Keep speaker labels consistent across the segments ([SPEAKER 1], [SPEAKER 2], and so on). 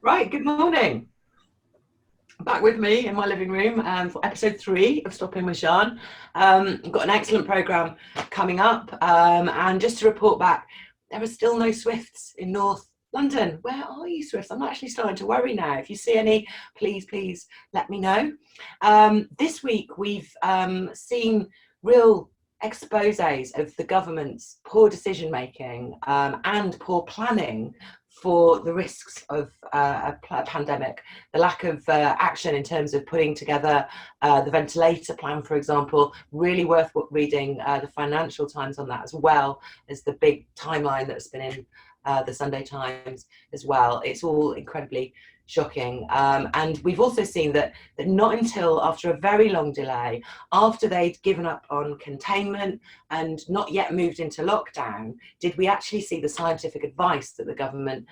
[SPEAKER 1] Right, good morning. Back with me in my living room for episode 3 of Stop In With Sian. We've got an excellent programme coming up, and just to report back, there are still no Swifts in North London. Where are you, Swifts? I'm actually starting to worry now. If you see any, please let me know. This week we've seen real exposés of the government's poor decision making and poor planning for the risks of a pandemic, the lack of action in terms of putting together the ventilator plan, for example. Really worth reading the Financial Times on that, as well as the big timeline that's been in the Sunday Times as well. It's all incredibly shocking. And we've also seen that not until after a very long delay, after they'd given up on containment and not yet moved into lockdown, did we actually see the scientific advice that the government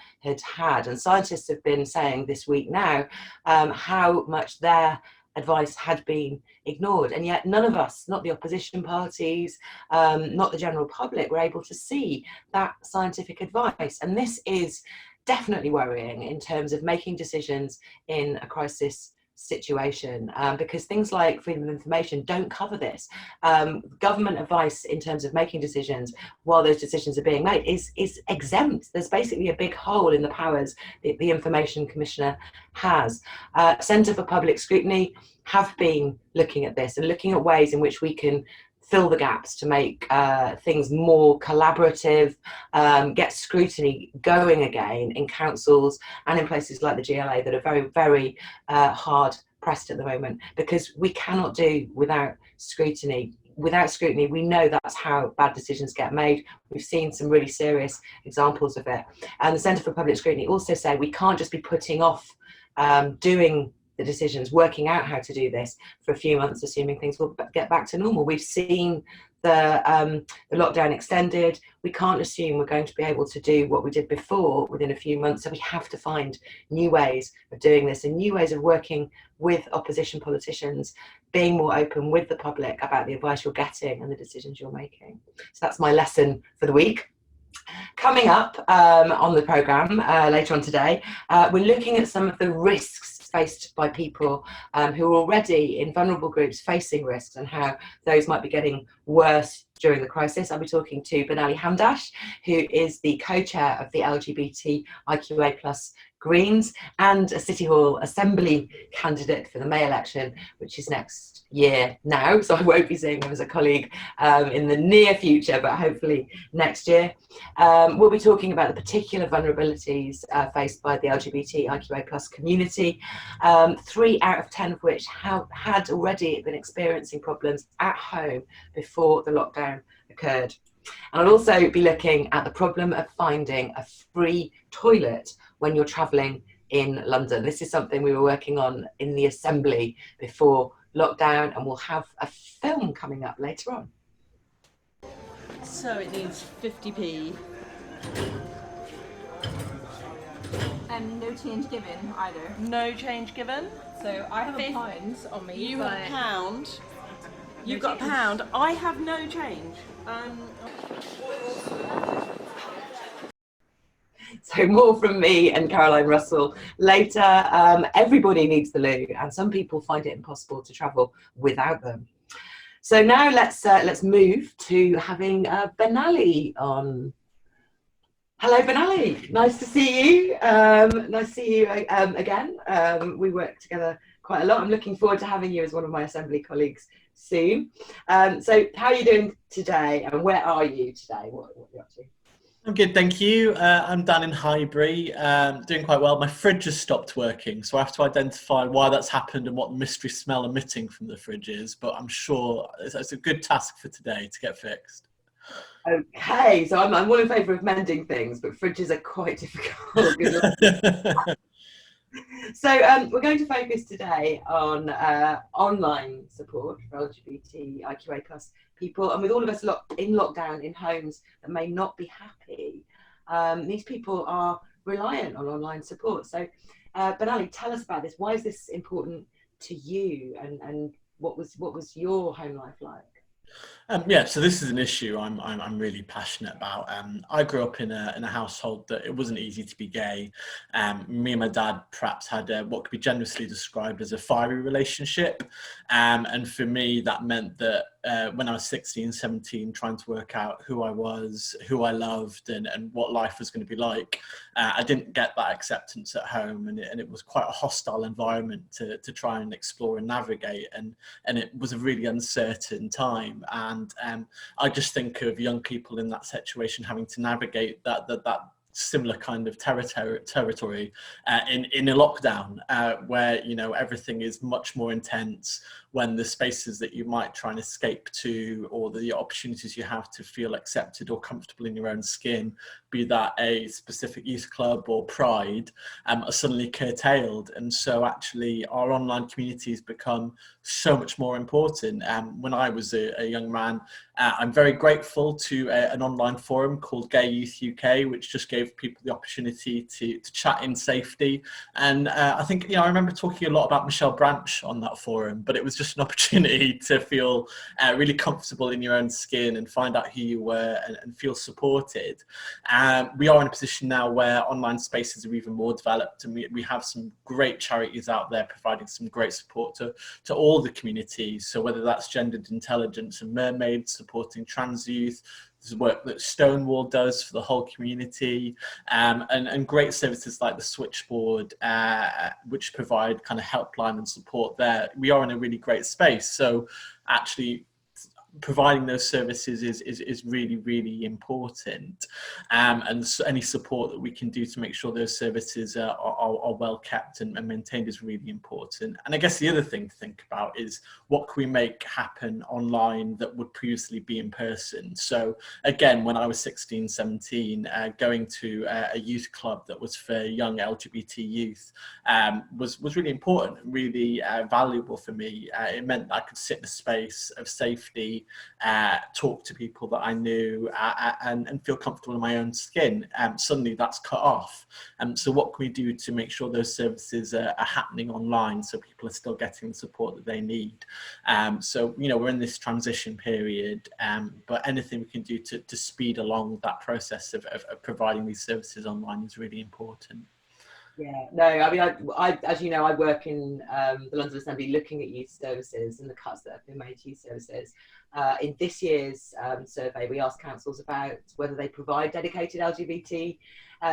[SPEAKER 1] had. And scientists have been saying this week now how much their advice had been ignored, and yet none of us, not the opposition parties, not the general public, were able to see that scientific advice. And this is definitely worrying in terms of making decisions in a crisis situation, because things like freedom of information don't cover this. Government advice in terms of making decisions while those decisions are being made is exempt. There's basically a big hole in the powers that the Information Commissioner has. Centre for Public Scrutiny have been looking at this and looking at ways in which we can fill the gaps to make things more collaborative, get scrutiny going again in councils and in places like the GLA that are very hard pressed at the moment, because we cannot do without scrutiny. Without scrutiny, we know that's how bad decisions get made. We've seen some really serious examples of it. And the Centre for Public Scrutiny also say we can't just be putting off doing the decisions, working out how to do this for a few months, assuming things will get back to normal. We've seen the lockdown extended. We can't assume we're going to be able to do what we did before within a few months. So we have to find new ways of doing this and new ways of working with opposition politicians, being more open with the public about the advice you're getting and the decisions you're making. So that's my lesson for the week. Coming up on the programme later on today, we're looking at some of the risks faced by people who are already in vulnerable groups facing risks, and how those might be getting worse during the crisis. I'll be talking to Benali Hamdache, who is the co-chair of the LGBTIQA+ Greens and a City Hall Assembly candidate for the May election, which is next year now. So I won't be seeing him as a colleague in the near future, but hopefully next year. We'll be talking about the particular vulnerabilities faced by the LGBTIQA+ community, 3 out of 10 of which had already been experiencing problems at home before the lockdown occurred. And I'll also be looking at the problem of finding a free toilet when you're travelling in London. This is something we were working on in the Assembly before lockdown, and we'll have a film coming up later on.
[SPEAKER 2] So it needs 50p.
[SPEAKER 3] No change given either.
[SPEAKER 2] No change given.
[SPEAKER 3] So I have a pound on me.
[SPEAKER 2] You have a pound. You've got a pound. I have no change.
[SPEAKER 1] So more from me and Caroline Russell later. Everybody needs the loo, and some people find it impossible to travel without them. So now let's move to having Benali on. Hello, Benali. Nice to see you. Nice to see you again. We work together quite a lot. I'm looking forward to having you as one of my Assembly colleagues soon. So how are you doing today, and where are you today? What are you up to?
[SPEAKER 4] I'm good, thank you. I'm down in Highbury, doing quite well. My fridge has stopped working, so I have to identify why that's happened and what the mystery smell emitting from the fridge is, but I'm sure it's a good task for today to get fixed.
[SPEAKER 1] Okay, so I'm all in favour of mending things, but fridges are quite difficult. So we're going to focus today on online support for LGBTIQA+ people, and with all of us in lockdown in homes that may not be happy, these people are reliant on online support. So Benali, tell us about this. Why is this important to you, and what was your home life like?
[SPEAKER 4] Yeah, so this is an issue I'm really passionate about. I grew up in a household that it wasn't easy to be gay. Me and my dad perhaps had what could be generously described as a fiery relationship. And for me, that meant that when I was 16, 17, trying to work out who I was, who I loved, and what life was going to be like, I didn't get that acceptance at home, and it was quite a hostile environment to try and explore and navigate, and it was a really uncertain time. And I just think of young people in that situation having to navigate that similar kind of territory in a lockdown, where, you know, everything is much more intense, when the spaces that you might try and escape to, or the opportunities you have to feel accepted or comfortable in your own skin, be that a specific youth club or pride, are suddenly curtailed. And so actually our online communities become so much more important. When I was a young man, I'm very grateful to an online forum called Gay Youth UK, which just gave people the opportunity to chat in safety. And I think, you know, I remember talking a lot about Michelle Branch on that forum, but it was just an opportunity to feel really comfortable in your own skin and find out who you were, and feel supported. We are in a position now where online spaces are even more developed, and we have some great charities out there providing some great support to all the communities. So whether that's Gendered Intelligence and Mermaids supporting trans youth, there's work that Stonewall does for the whole community, and great services like the Switchboard, which provide kind of helpline and support there. We are in a really great space. So actually providing those services is really, really important, and so any support that we can do to make sure those services are well kept and maintained is really important. And I guess the other thing to think about is, what can we make happen online that would previously be in person? So again, when I was 16, 17, going to a youth club that was for young LGBT youth was really important and really valuable for me. It meant that I could sit in a space of safety, talk to people that I knew, and feel comfortable in my own skin. Suddenly that's cut off. So what can we do to make sure those services are happening online, so people are still getting the support that they need? So, you know, we're in this transition period, but anything we can do to speed along that process of providing these services online is really important.
[SPEAKER 1] Yeah, no, I mean, I as you know, I work in the London Assembly looking at youth services and the cuts that have been made to youth services. In this year's survey, we asked councils about whether they provide dedicated LGBT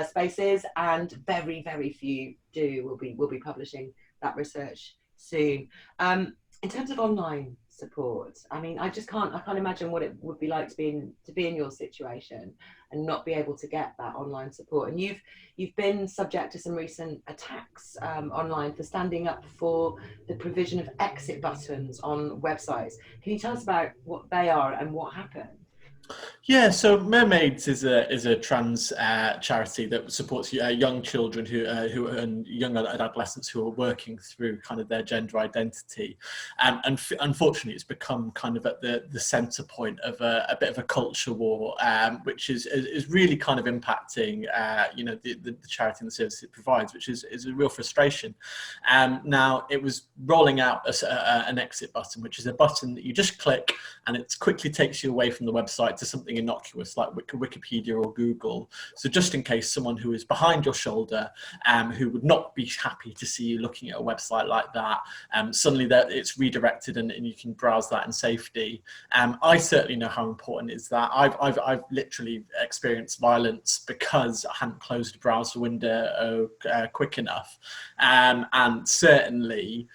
[SPEAKER 1] spaces, and very, very few do. We'll be publishing that research soon. In terms of online support, I mean, I can't imagine what it would be like to be in your situation and not be able to get that online support. And you've been subject to some recent attacks online for standing up for the provision of exit buttons on websites. Can you tell us about what they are and what happened?
[SPEAKER 4] Yeah, so Mermaids is a trans charity that supports young children who and young adolescents who are working through kind of their gender identity, and unfortunately, it's become kind of at the centre point of a bit of a culture war, which is really kind of impacting you know, the charity and the services it provides, which is a real frustration. Now it was rolling out an exit button, which is a button that you just click, and it quickly takes you away from the website to something innocuous like Wikipedia or Google. So just in case someone who is behind your shoulder, who would not be happy to see you looking at a website like that, suddenly that it's redirected and you can browse that in safety. I certainly know how important it is that. I've literally experienced violence because I hadn't closed a browser window quick enough, and certainly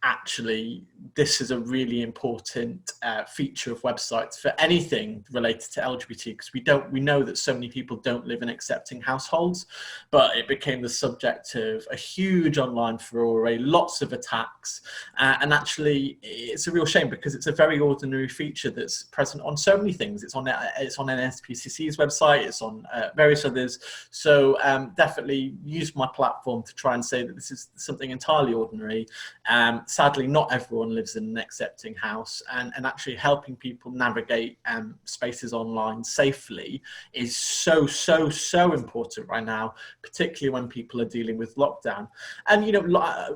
[SPEAKER 4] actually, this is a really important feature of websites for anything related to LGBT, because we know that so many people don't live in accepting households, but it became the subject of a huge online furore, lots of attacks, and actually it's a real shame because it's a very ordinary feature that's present on so many things. It's on NSPCC's website, it's on various others. So definitely use my platform to try and say that this is something entirely ordinary. sadly, not everyone lives in an accepting house, and actually helping people navigate spaces online safely is so important right now, particularly when people are dealing with lockdown. And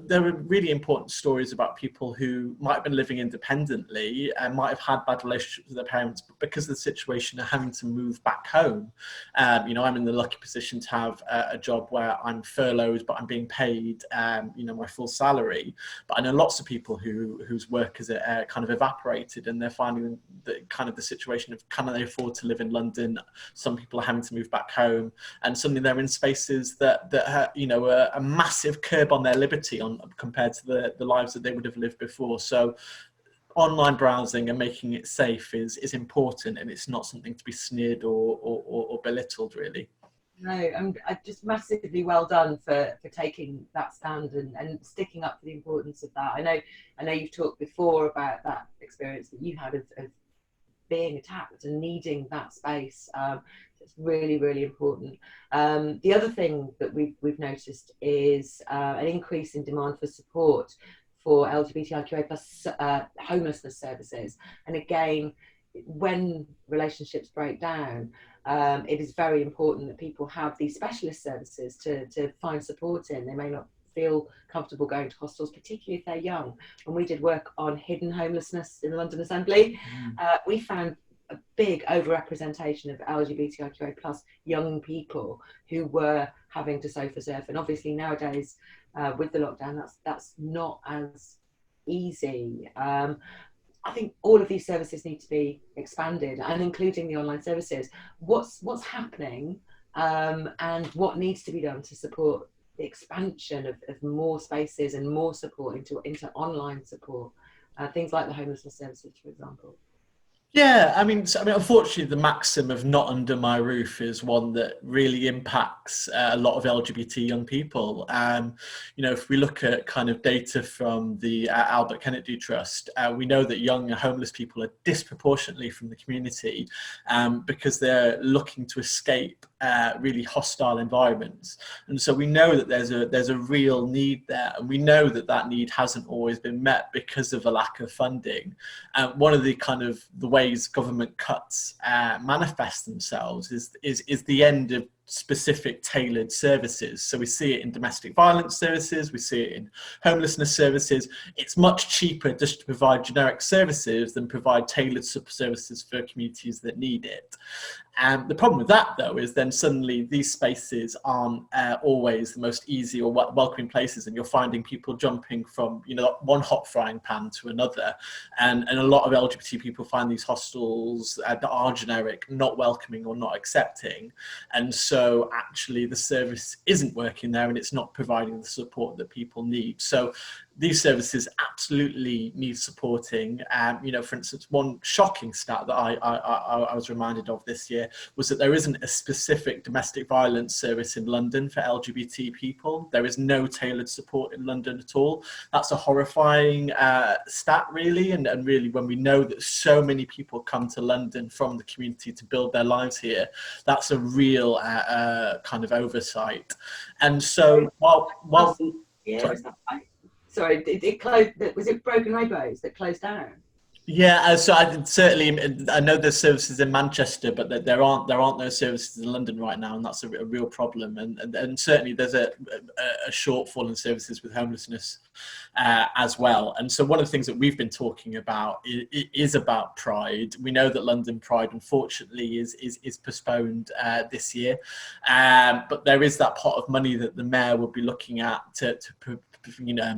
[SPEAKER 4] there are really important stories about people who might have been living independently and might have had bad relationships with their parents, but because of the situation are having to move back home. I'm in the lucky position to have a job where I'm furloughed, but I'm being paid my full salary. But I know lots of people whose work has kind of evaporated, and they're finding the situation of, can they afford to live in London? Some people are having to move back home, and suddenly they're in spaces that are a massive curb on their liberty compared to the lives that they would have lived before. So online browsing and making it safe is important, and it's not something to be sneered or belittled, really.
[SPEAKER 1] No, I just massively well done for taking that stand and sticking up for the importance of that. I know you've talked before about that experience that you had of being attacked and needing that space. It's really, really important. The other thing that we've noticed is an increase in demand for support for LGBTIQA plus homelessness services. And again, when relationships break down, it is very important that people have these specialist services to find support in. They may not feel comfortable going to hostels, particularly if they're young. When we did work on hidden homelessness in the London Assembly, we found a big overrepresentation of LGBTIQA plus young people who were having to sofa surf. And obviously nowadays, with the lockdown, that's not as easy. I think all of these services need to be expanded, and including the online services. What's happening, and what needs to be done to support the expansion of more spaces and more support into online support, things like the homelessness services, for example?
[SPEAKER 4] Yeah, I mean, unfortunately, the maxim of "not under my roof" is one that really impacts a lot of LGBT young people. If we look at kind of data from the Albert Kennedy Trust, we know that young homeless people are disproportionately from the community because they're looking to escape really hostile environments. And so we know that there's a real need there, and we know that need hasn't always been met because of a lack of funding. One of the ways government cuts manifest themselves is the end of specific tailored services. So we see it in domestic violence services, we see it in homelessness services. It's much cheaper just to provide generic services than provide tailored services for communities that need it. And the problem with that, though, is then suddenly these spaces aren't always the most easy or welcoming places, and you're finding people jumping from one hot frying pan to another. And a lot of LGBT people find these hostels that are generic, not welcoming or not accepting. And so actually the service isn't working there, and it's not providing the support that people need. So these services absolutely need supporting. For instance, one shocking stat that I was reminded of this year was that there isn't a specific domestic violence service in London for LGBT people. There is no tailored support in London at all. That's a horrifying stat, really. And really, when we know that so many people come to London from the community to build their lives here, that's a real kind of oversight. And so while
[SPEAKER 1] yeah, sorry, it closed. Was it Broken Rainbows that closed down?
[SPEAKER 4] Yeah, so I know there's services in Manchester, but there aren't those services in London right now, and that's a real problem. And certainly there's a shortfall in services with homelessness as well. And so one of the things that we've been talking about is about Pride. We know that London Pride, unfortunately, is postponed this year, but there is that pot of money that the mayor will be looking at to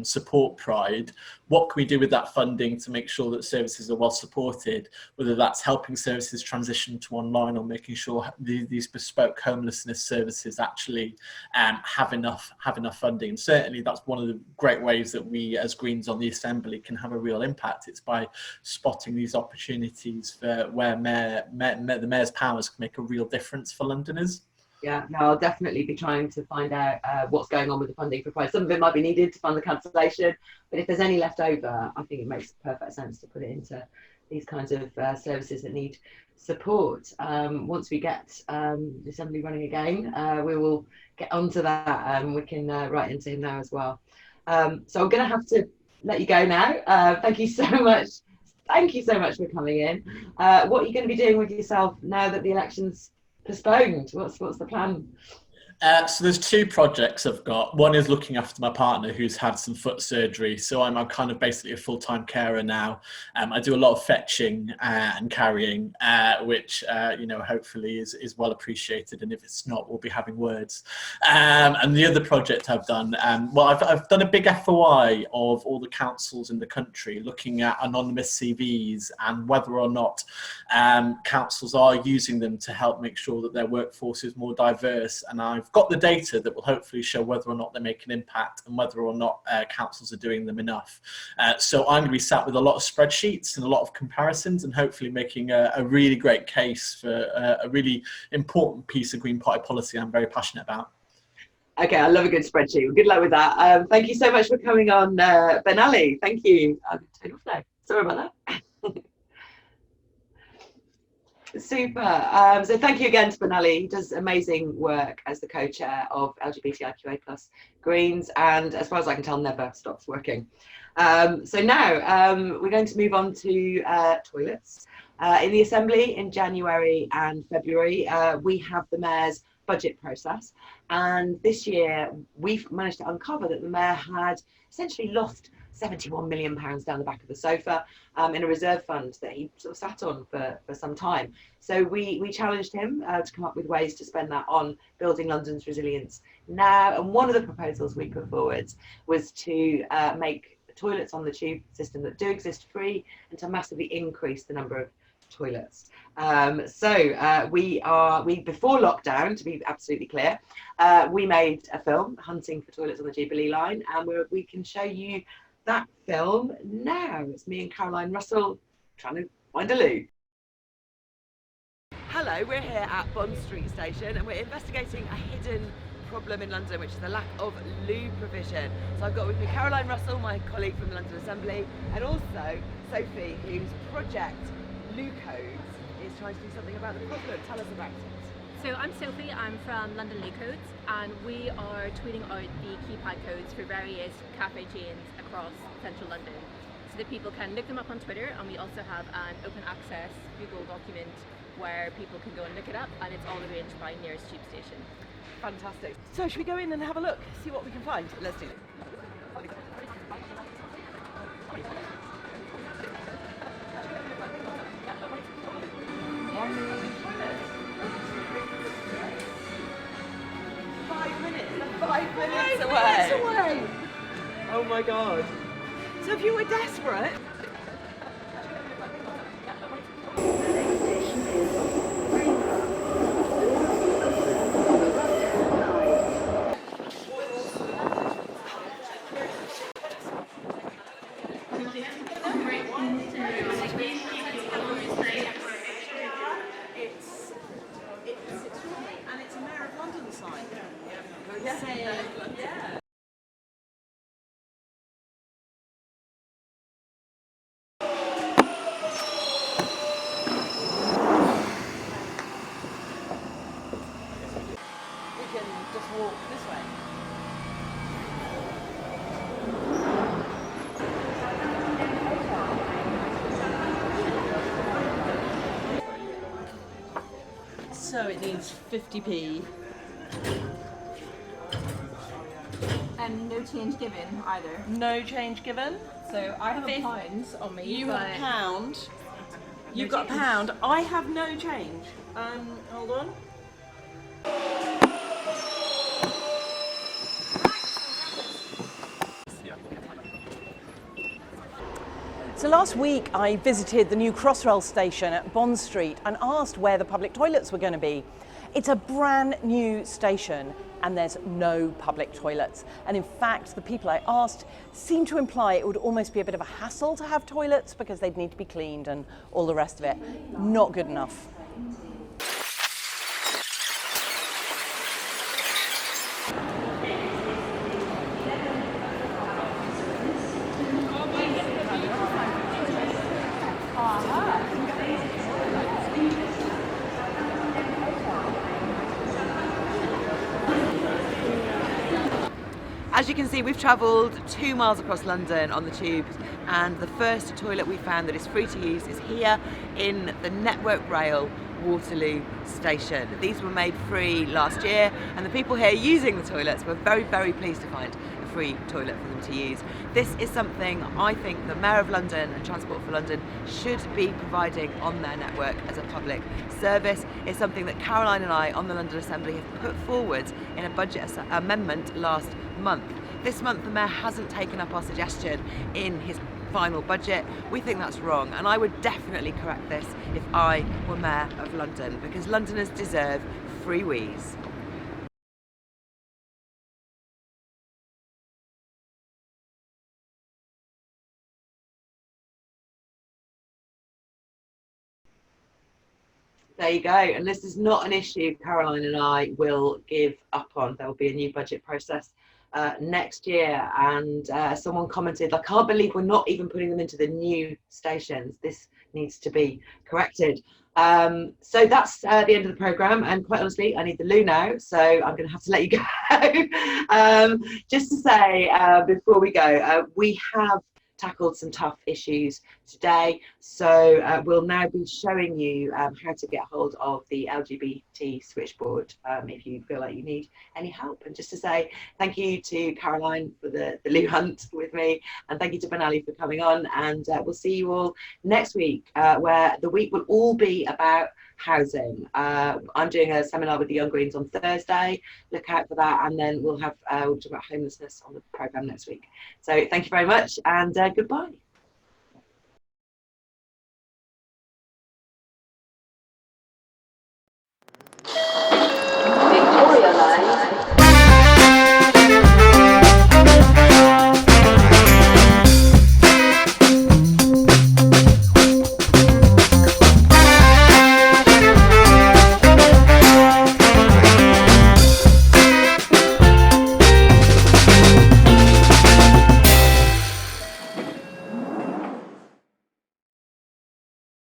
[SPEAKER 4] support Pride. What can we do with that funding to make sure that services are well supported, whether that's helping services transition to online or making sure these bespoke homelessness services actually have enough funding. And certainly that's one of the great ways that we as Greens on the Assembly can have a real impact. It's by spotting these opportunities for where the mayor's powers can make a real difference for Londoners.
[SPEAKER 1] Yeah, no, I'll definitely be trying to find out what's going on with the funding for Pride. Some of it might be needed to fund the cancellation, but if there's any left over, I think it makes perfect sense to put it into these kinds of services that need support. Once we get the Assembly running again, we will get onto that, and we can write into him now as well. So I'm going to have to let you go now. Thank you so much. Thank you so much for coming in. What are you going to be doing with yourself now that the election's postponed? What's the plan?
[SPEAKER 4] So there's two projects I've got. One is looking after my partner who's had some foot surgery. So I'm kind of basically a full-time carer now. I do a lot of fetching and carrying, which, hopefully is well appreciated. And if it's not, we'll be having words. And the other project I've done, I've done a big FOI of all the councils in the country, looking at anonymous CVs and whether or not councils are using them to help make sure that their workforce is more diverse. And I've got the data that will hopefully show whether or not they make an impact and whether or not councils are doing them enough. So I'm going to be sat with a lot of spreadsheets and a lot of comparisons and hopefully making a really great case for a really important piece of Green Party policy I'm very passionate about.
[SPEAKER 1] Okay, I love a good spreadsheet. Good luck with that. Thank you so much for coming on, Benali. Thank you. I'm turning off now. Sorry about that. Super. So thank you again to Benali. He does amazing work as the co-chair of LGBTIQA Greens, and as far as I can tell, never stops working. So now we're going to move on to toilets. In the Assembly in January and February, we have the Mayor's budget process, and this year we've managed to uncover that the Mayor had essentially lost £71 million down the back of the sofa in a reserve fund that he sort of sat on for some time. So we challenged him to come up with ways to spend that on building London's resilience now. And one of the proposals we put forward was to make toilets on the tube system that do exist free and to massively increase the number of toilets. We before lockdown, to be absolutely clear, we made a film, Hunting for Toilets on the Jubilee Line, and we can show you that film now. It's me and Caroline Russell trying to find a loo. Hello, we're here at Bond Street Station and we're investigating a hidden problem in London, which is the lack of loo provision. So I've got with me Caroline Russell, my colleague from the London Assembly, and also Sophie, whose project Loo Codes is trying to do something about the problem. Tell us about it.
[SPEAKER 3] So I'm Sophie, I'm from London Loo Codes, and we are tweeting out the keypad codes for various cafe chains across central London so that people can look them up on Twitter, and we also have an open access Google document where people can go and look it up, and it's all arranged by nearest tube station.
[SPEAKER 2] Fantastic. So should we go in and have a look, see what we can find? Let's do it. Five minutes away. Oh my god. So if you were desperate. It's extraordinary, and it's a Mayor of London sign. Yeah. We can just walk this way. So it needs 50p.
[SPEAKER 3] And no change given either.
[SPEAKER 2] No change given.
[SPEAKER 3] So I have £1 on me.
[SPEAKER 2] You have a pound. You've
[SPEAKER 3] No
[SPEAKER 2] got a
[SPEAKER 3] change.
[SPEAKER 2] pound. I have no change. Hold on. So last week I visited the new Crossrail station at Bond Street and asked where the public toilets were going to be. It's a brand new station and there's no public toilets. And in fact, the people I asked seemed to imply it would almost be a bit of a hassle to have toilets because they'd need to be cleaned and all the rest of it. Not good enough.
[SPEAKER 1] As you can see, we've travelled 2 miles across London on the tubes, and the first toilet we found that is free to use is here in the Network Rail Waterloo station. These were made free last year, and the people here using the toilets were very, very pleased to find a free toilet for them to use. This is something I think the Mayor of London and Transport for London should be providing on their network as a public service. It's something that Caroline and I on the London Assembly have put forward in a budget amendment last month. This month the Mayor hasn't taken up our suggestion in his final budget. We think that's wrong, and I would definitely correct this if I were Mayor of London, because Londoners deserve free wheeze. There you go, and this is not an issue Caroline and I will give up on. There will be a new budget process next year, and someone commented, I can't believe we're not even putting them into the new stations. This needs to be corrected. So that's the end of the programme, and quite honestly I need the loo now, so I'm going to have to let you go. Just to say before we go, we have tackled some tough issues today, so we'll now be showing you how to get hold of the LGBT switchboard if you feel like you need any help. And just to say thank you to Caroline for the loo hunt with me, and thank you to Benali for coming on, and we'll see you all next week, where the week will all be about housing. I'm doing a seminar with the Young Greens on Thursday, look out for that, and then we'll talk about homelessness on the programme next week. So thank you very much, and goodbye.
[SPEAKER 5] Victoria Line